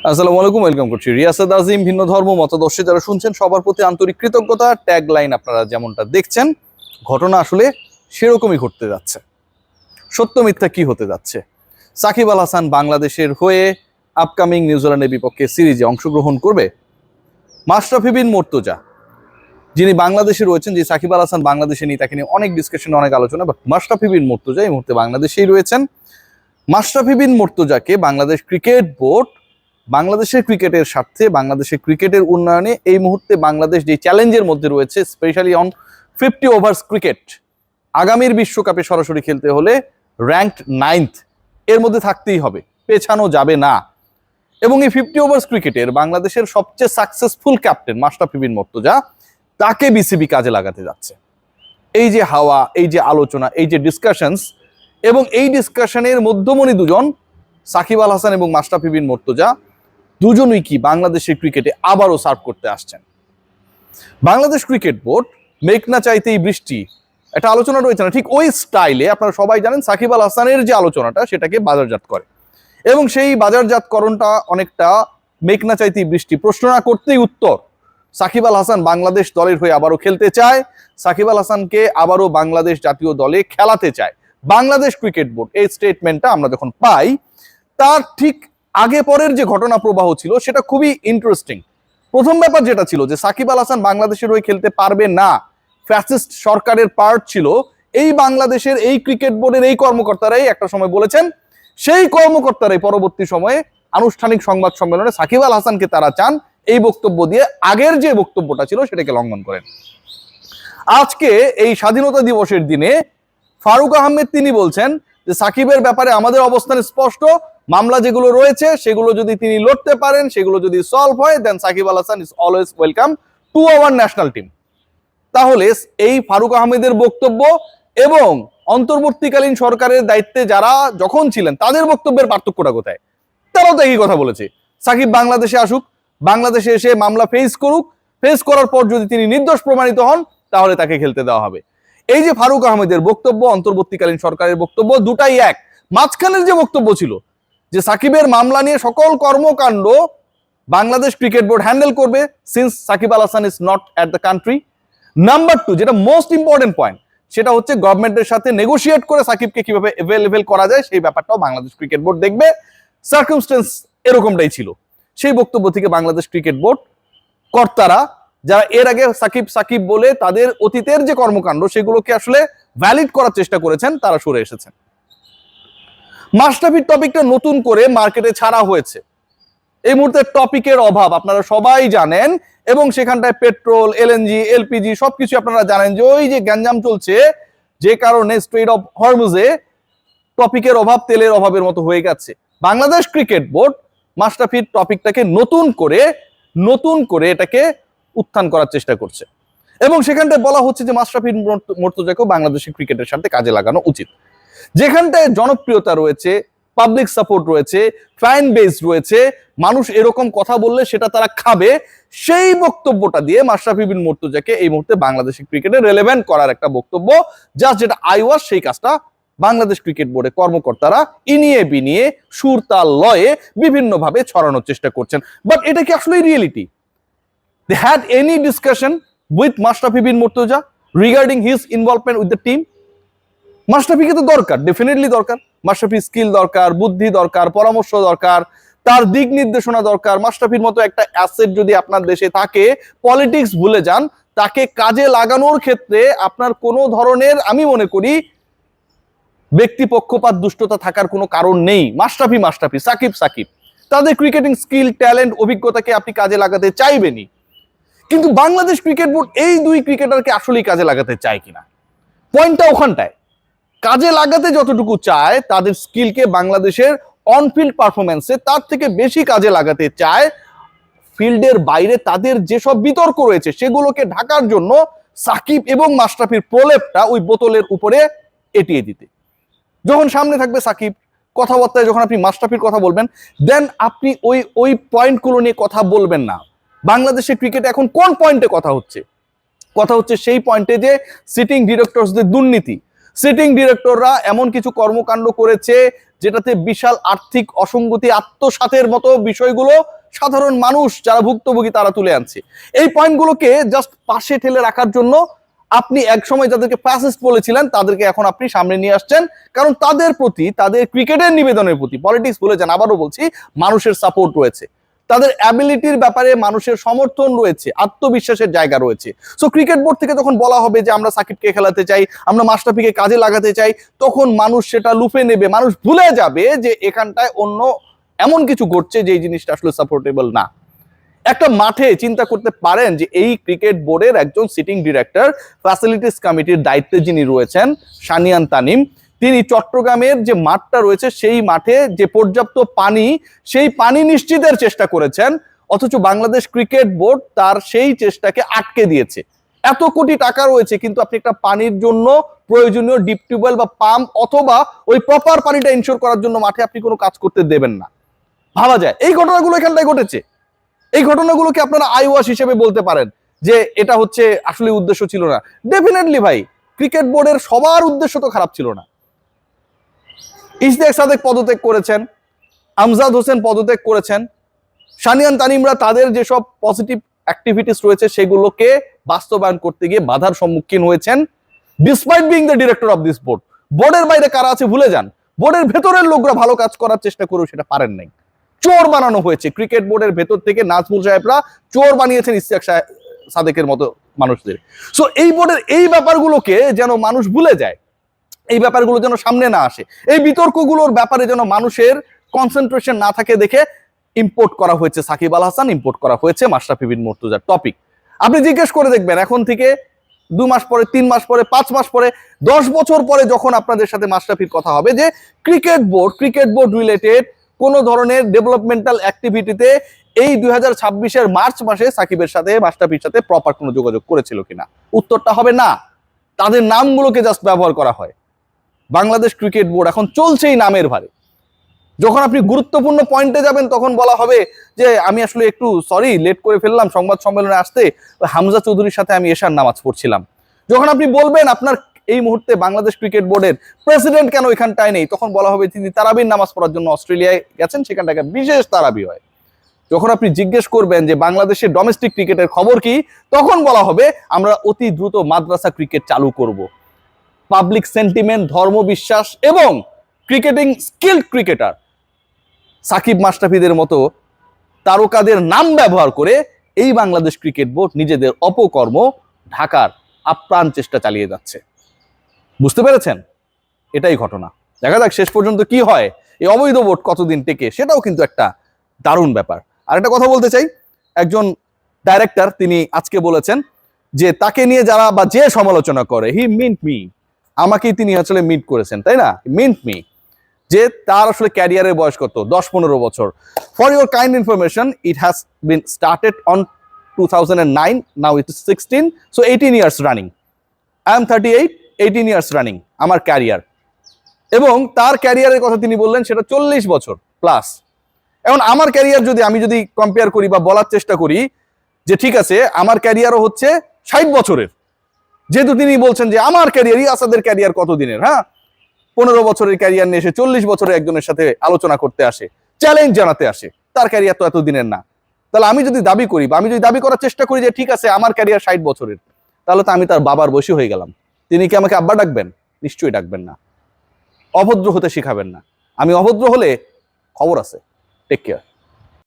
আসসালামু আলাইকুম, ওয়েলকাম করছি রিয়াসাত আজিম। ভিন্ন ধর্ম মতাদর্শে যারা শুনছেন সবার প্রতি আন্তরিক কৃতজ্ঞতা। ট্যাগ লাইন আপনারা যেমনটা দেখছেন, ঘটনা আসলে সেরকমই ঘটতে যাচ্ছে। সত্য মিথ্যা কি হতে যাচ্ছে? সাকিব আল হাসান বাংলাদেশের হয়ে আপকামিং নিউজিল্যান্ডের বিপক্ষে সিরিজে অংশগ্রহণ করবে। মাশরাফি বিন মুর্তজা যিনি বাংলাদেশে রয়েছেন, যে সাকিব আল হাসান বাংলাদেশে নেই তাকে নিয়ে অনেক ডিসকাশন, অনেক আলোচনা, বাট মাশরাফি বিন মুর্তজা এই মুহূর্তে বাংলাদেশেই রয়েছেন। মাশরাফি বিন মুর্তজাকে বাংলাদেশ ক্রিকেট বোর্ড বাংলাদেশের ক্রিকেটের স্বার্থে, বাংলাদেশের ক্রিকেটের উন্নয়নে এই মুহূর্তে বাংলাদেশ যে চ্যালেঞ্জের মধ্যে রয়েছে, স্পেশালি অন 50 ওভার্স ক্রিকেট, আগামীর বিশ্বকাপে সরাসরি খেলতে হলে র্যাঙ্কড 9th এর মধ্যে থাকতেই হবে, পেছানো যাবে না। এবং এই 50 ওভার্স ক্রিকেটের বাংলাদেশের সবচেয়ে সাকসেসফুল ক্যাপ্টেন মাশরাফি বিন মুর্তজা, তাকে বিসিবি কাজে লাগাতে যাচ্ছে। এই যে হাওয়া, এই যে আলোচনা, এই যে ডিসকাশনস, এবং এই ডিসকাশনের মধ্যমণি দুজন সাকিব আল হাসান এবং মাশরাফি বিন মুর্তজা দুজনই কি বাংলাদেশের ক্রিকেটে আবারও সার্ভ করতে আসছেন। বাংলাদেশ ক্রিকেট বোর্ড মেঘনা চাইতেই বৃষ্টি একটা আলোচনা রয়েছে না, ঠিক ওই স্টাইলে আপনারা সবাই জানেন সাকিব আল হাসানের যে আলোচনাটা সেটাকে বাজারজাত করে, এবং সেই বাজারজাতকরণটা অনেকটা মেঘনা চাইতেই বৃষ্টি, প্রশ্ন না করতেই উত্তর। সাকিব আল হাসান বাংলাদেশ দলের হয়ে আবারও খেলতে চায়, সাকিব আল হাসানকে আবারও বাংলাদেশ জাতীয় দলে খেলাতে চায় বাংলাদেশ ক্রিকেট বোর্ড। এই স্টেটমেন্টটা আমরা যখন পাই, তার ঠিক আগে পরের যে ঘটনা প্রবাহ ছিল সেটা খুবই ইন্টারেস্টিং। প্রথম ব্যাপার যেটা ছিল যে সাকিব আল হাসান বাংলাদেশের হয়ে খেলতে পারবে না, ফ্যাসিস্ট সরকারের পার্ট ছিল এই বাংলাদেশের এই ক্রিকেট বোর্ডের এই কর্মকর্তারাই একটা সময় বলেছেন। সেই কর্মকর্তারাই পরবর্তী সময়ে আনুষ্ঠানিক সংবাদ সম্মেলনে সাকিব আল হাসানকে তারা চান এই বক্তব্য দিয়ে আগের যে বক্তব্যটা ছিল সেটাকে লঙ্ঘন করেন। আজকে এই স্বাধীনতা দিবসের দিনে ফারুক আহমেদ তিনি বলছেন যে সাকিবের ব্যাপারে আমাদের অবস্থান স্পষ্ট, মামলা যেগুলো রয়েছে সেগুলো যদি তিনি লড়তে পারেন, সেগুলো যদি সলভ হয়, then Shakib Al Hasan is always welcome to our national team. তাহলে এই ফারুক আহমেদের বক্তব্য এবং অন্তর্বর্তীকালীন সরকারের দায়িত্বে যারা যখন ছিলেন তাদের বক্তব্যের পার্থক্যটা কোথায়? তারাও তো একই কথা বলেছে, সাকিব বাংলাদেশে আসুক, বাংলাদেশে এসে মামলা ফেস করুক, ফেস করার পর যদি তিনি নির্দোষ প্রমাণিত হন তাহলে তাকে খেলতে দেওয়া হবে। এই যে ফারুক আহমেদের বক্তব্য, অন্তর্বর্তীকালীন সরকারের বক্তব্য, দুটাই এক। মাঝখানের যে বক্তব্য ছিল যে সাকিবের মামলা নিয়ে সকল কর্মকাণ্ড বাংলাদেশ ক্রিকেট বোর্ড হ্যান্ডেল করবে, since Shakib Al Hasan is not at the country. Number 2, যেটা মোস্ট ইম্পর্টেন্ট পয়েন্ট, সেটা হচ্ছে গভর্নমেন্টের সাথে নেগোশিয়েট করে সাকিবকে কিভাবে অ্যাভেলেবল করা যায় সেই ব্যাপারটাও বাংলাদেশ ক্রিকেট বোর্ড দেখবে। সার্কামস্টেন্স এরকমটাই ছিল। সেই বক্তব্য থেকে বাংলাদেশ ক্রিকেট বোর্ড কর্তারা, যারা এর আগে সাকিব সাকিব বলে তাদের অতীতের যে কর্মকাণ্ড সেগুলোকে আসলে ভ্যালিড করার চেষ্টা করেছেন, তারা সরে এসেছেন। মাশরাফির টপিকটা নতুন করে মার্কেটে ছাড়া হয়েছে। এই মুহূর্তে টপিকের অভাব আপনারা সবাই জানেন, এবং সেখানটায় পেট্রোল, এলএনজি, এলপিজি সবকিছু আপনারা জানেন যে ওই যে গ্যাঞ্জাম চলছে, যে কারণে স্ট্রেইট অফ হরমুজে টপিকের অভাব তেলের অভাবের মতো হয়ে গেছে। বাংলাদেশ ক্রিকেট বোর্ড মাশরাফির টপিকটাকে নতুন করে এটাকে উত্থান করার চেষ্টা করছে, এবং সেখানটায় বলা হচ্ছে যে মাশরাফি মুর্তজাকেও বাংলাদেশের ক্রিকেটের সাথে কাজে লাগানো উচিত। যেখানটায় জনপ্রিয়তা রয়েছে, পাবলিক সাপোর্ট রয়েছে, ফ্যান বেস রয়েছে, মানুষ এরকম কথা বললে সেটা তারা খাবে, সেই বক্তব্যটা দিয়ে মাশরাফি বিন মুর্তজাকে এই মুহূর্তে বাংলাদেশের ক্রিকেটে রেলেভেন্ট করার একটা বক্তব্য, জাস্ট যেটা আইওয়াস, সেই কাজটা বাংলাদেশ ক্রিকেট বোর্ডের কর্মকর্তারা ইনিয়ে বিনিয়ে সুর তাল লয়ে বিভিন্নভাবে ছড়ানোর চেষ্টা করছেন। বাট এটা কি আসলে reality? They had any discussion with Mashrafi bin Murtaza regarding his involvement with the team? মাশরাফিকে তো দরকার, ডেফিনেটলি দরকার। মাশরাফির স্কিল দরকার, বুদ্ধি দরকার, পরামর্শ দরকার, তার দিক নির্দেশনা দরকার। মাশরাফির মতো একটা অ্যাসেট যদি আপনার দেশে থাকে, পলিটিক্স ভুলে যান, তাকে কাজে লাগানোর ক্ষেত্রে আপনার কোনো ধরনের, আমি মনে করি, ব্যক্তি পক্ষপাত দুষ্টতা থাকার কোনো কারণ নেই। মাশরাফি সাকিব তাদের ক্রিকেটিং স্কিল, ট্যালেন্ট, অভিজ্ঞতাকে আপনি কাজে লাগাতে চাইবেনই। কিন্তু বাংলাদেশ ক্রিকেট বোর্ড এই দুই ক্রিকেটারকে আসলেই কাজে লাগাতে চায় কিনা, পয়েন্টটা ওখানটায়। কাজে লাগাতে যতটুকু চায়, তাদের স্কিলকে বাংলাদেশের অনফিল্ড পারফরমেন্সে তার থেকে বেশি কাজে লাগাতে চায় ফিল্ডের বাইরে তাদের যেসব বিতর্ক রয়েছে সেগুলোকে ঢাকার জন্য সাকিব এবং মাশরাফির প্রলেপটা ওই বোতলের উপরে এটিয়ে দিতে। যখন সামনে থাকবে সাকিব, কথাবার্তায় যখন আপনি মাশরাফির কথা বলবেন, দেন আপনি ওই পয়েন্টগুলো নিয়ে কথা বলবেন না। বাংলাদেশের ক্রিকেটে এখন কোন পয়েন্টে কথা হচ্ছে? কথা হচ্ছে সেই পয়েন্টে যে সিটিং ডিরেক্টরসদের দুর্নীতি, সিটিং ডিরেক্টররা এমন কিছু কর্মকাণ্ড করেছে যেটাতে বিশাল আর্থিক অসঙ্গতি আত্মসাতের মতো বিষয়গুলো সাধারণ মানুষ যারা ভুক্তভোগী তারা তুলে আনছে। এই পয়েন্টগুলোকে জাস্ট পাশে ঠেলে রাখার জন্য আপনি একসময় যাদেরকে ফ্যাসিস্ট বলেছিলেন তাদেরকে এখন আপনি সামনে নিয়ে আসছেন, কারণ তাদের প্রতি, তাদের ক্রিকেটের নিবেদনের প্রতি, পলিটিক্স ভুলে যান, আবারও বলছি, মানুষের সাপোর্ট রয়েছে, তাদের অ্যাবিলিটির ব্যাপারে মানুষের সমর্থন রয়েছে, আত্মবিশ্বাসের জায়গা রয়েছে। সো ক্রিকেট বোর্ড থেকে যখন বলা হবে যে আমরা সাকিবকে খেলাতে চাই, আমরা মাশরাফিকে কাজে লাগাতে চাই, তখন মানুষ সেটা লুফে নেবে, মানুষ ভুলে যাবে যে এখানটায় অন্য এমন কিছু ঘটছে যে এই জিনিসটা আসলে সাপোর্টেবল না। একটা মাঠে চিন্তা করতে পারেন যে এই ক্রিকেট বোর্ডের একজন সিটিং ডিরেক্টর, ফ্যাসিলিটিস কমিটির দায়িত্বে যিনি রয়েছেন সানিয়ান তানিম, তিনি চট্টগ্রামের যে মাঠটা রয়েছে সেই মাঠে যে পর্যাপ্ত পানি, সেই পানি নিশ্চিতের চেষ্টা করেছেন, অথচ বাংলাদেশ ক্রিকেট বোর্ড তার সেই চেষ্টাকে আটকে দিয়েছে। এত কোটি টাকা রয়েছে কিন্তু আপনি একটা পানির জন্য প্রয়োজনীয় ডিপ টিউবওয়েল বা পাম্প অথবা ওই প্রপার পানিটা ইনশোর করার জন্য মাঠে আপনি কোনো কাজ করতে দেবেন না। ভাবা যায় এই ঘটনাগুলো এখানটায় ঘটেছে। এই ঘটনাগুলোকে আপনারা আইওয়াশ হিসেবে বলতে পারেন যে এটা হচ্ছে আসলে উদ্দেশ্য ছিল না। ডেফিনেটলি ভাই, ক্রিকেট বোর্ডের সবার উদ্দেশ্য তো খারাপ ছিল না। ইশতিয়াক সাদেক পদত্যাগ করেছেন, আমজাদ হোসেন পদত্যাগ করেছেন, সানিয়ান তানিমরা তাদের যেসব পজিটিভ অ্যাক্টিভিটিস রয়েছে সেগুলোকে বাস্তবায়ন করতে গিয়ে বাধার সম্মুখীন হয়েছেন, despite being the director of this board. বোর্ডের বাইরে কারা আছে ভুলে যান, বোর্ডের ভেতরের লোকরা ভালো কাজ করার চেষ্টা করেও সেটা পারেন নাই। চোর বানানো হয়েছে ক্রিকেট বোর্ডের ভেতর থেকে, নাজমুল সাহেবরা চোর বানিয়েছেন ইশতিয়াক সাদেকের মতো মানুষদের। সো এই বোর্ডের এই ব্যাপারগুলোকে যেন মানুষ ভুলে যায়, এই ব্যাপারগুলো যেন সামনে না আসে, এই বিতর্কগুলোর ব্যাপারে যেন মানুষের কনসেন্ট্রেশন না থাকে দেখে ইম্পোর্ট করা হয়েছে সাকিব আল হাসান, ইম্পোর্ট করা হয়েছে মাশরাফি বিন মুর্তজার টপিক। আপনি জিজ্ঞেস করে দেখবেন এখন থেকে 2 মাস পরে, 3 মাস পরে, 5 মাস পরে, 10 বছর পরে যখন আপনাদের সাথে মাশরাফির কথা হবে যে ক্রিকেট বোর্ড রিলেটেড কোন ধরনের ডেভেলপমেন্টাল অ্যাক্টিভিটিতে এই 2026-এর মার্চ মাসে সাকিবের সাথে, মাশরাফির সাথে প্রপার কোনো যোগাযোগ করেছিল কিনা, উত্তরটা হবে না। তাদের নামগুলোকে জাস্ট ব্যবহার করা হয়। বাংলাদেশ ক্রিকেট বোর্ড এখন চলছেই নামের ভারে। যখন আপনি গুরুত্বপূর্ণ পয়েন্টে যাবেন তখন বলা হবে যে আমি আসলে একটু সরি, লেট করে ফেললাম সংবাদ সম্মেলনে আসতে, হামজা চৌধুরীর সাথে আমি এশার নামাজ পড়ছিলাম। যখন আপনি বলবেন আপনার এই মুহূর্তে বাংলাদেশ ক্রিকেট বোর্ডের প্রেসিডেন্ট কেন এখানটায় নেই, তখন বলা হবে তিনি তারাবির নামাজ পড়ার জন্য অস্ট্রেলিয়ায় গেছেন, সেখানটায় বিশেষ তারাবি হয়। যখন আপনি জিজ্ঞেস করবেন যে বাংলাদেশের ডোমেস্টিক ক্রিকেটের খবর কি, তখন বলা হবে আমরা অতি দ্রুত মাদ্রাসা ক্রিকেট চালু করব। পাবলিক সেন্টিমেন্ট, ধর্মবিশ্বাস এবং ক্রিকেটিং স্কিল্ড ক্রিকেটার সাকিব মাশরাফিদের মতো তারকাদের নাম ব্যবহার করে এই বাংলাদেশ ক্রিকেট বোর্ড নিজেদের অপকর্ম ঢাকার আপ্রাণ চেষ্টা চালিয়ে যাচ্ছে। বুঝতে পেরেছেন? এটাই ঘটনা। দেখা যাক শেষ পর্যন্ত কি হয়, এই অবৈধ বোর্ড কতদিন টেকে, সেটাও কিন্তু একটা দারুণ ব্যাপার। আর একটা কথা বলতে চাই, একজন ডাইরেক্টর তিনি আজকে বলেছেন যে তাকে নিয়ে যারা বা যে সমালোচনা করে, হি মিন্ট মি, আমাকেই তিনি আসলে মিট করেছেন, তাই না? মিন্ট মি, যে তার আসলে ক্যারিয়ারের বয়স কত, 10-15 বছর। For your kind information, it has been started on 2009, now it is 16, so 18 years running. I am 38, 18 years running আমার ক্যারিয়ার। এবং তার ক্যারিয়ারের কথা তিনি বললেন সেটা 40 বছর প্লাস। এখন আমার ক্যারিয়ার যদি আমি কম্পেয়ার করি বা বলার চেষ্টা করি যে ঠিক আছে আমার ক্যারিয়ারও হচ্ছে 60 বছরের, যেহেতু তিনি বলছেন যে আমার ক্যারিয়ারই, আসাদের ক্যারিয়ার কত দিনের, হ্যাঁ 15 বছরের ক্যারিয়ার নিয়ে এসে 40 বছরের একজনের সাথে আলোচনা করতে আসে, চ্যালেঞ্জ জানাতে আসে, তার ক্যারিয়ার তো এত দিনের না। তাহলে আমি যদি দাবি করি বা আমি যদি দাবি করার চেষ্টা করি যে ঠিক আছে আমার ক্যারিয়ার 60 বছরের, তাহলে তো আমি তার বাবার বয়সী হয়ে গেলাম। তিনি কি আমাকে আব্বা ডাকবেন? নিশ্চয়ই ডাকবেন না। অভদ্র হতে শিখাবেন না। আমি অভদ্র হলে খবর আছে। Take care.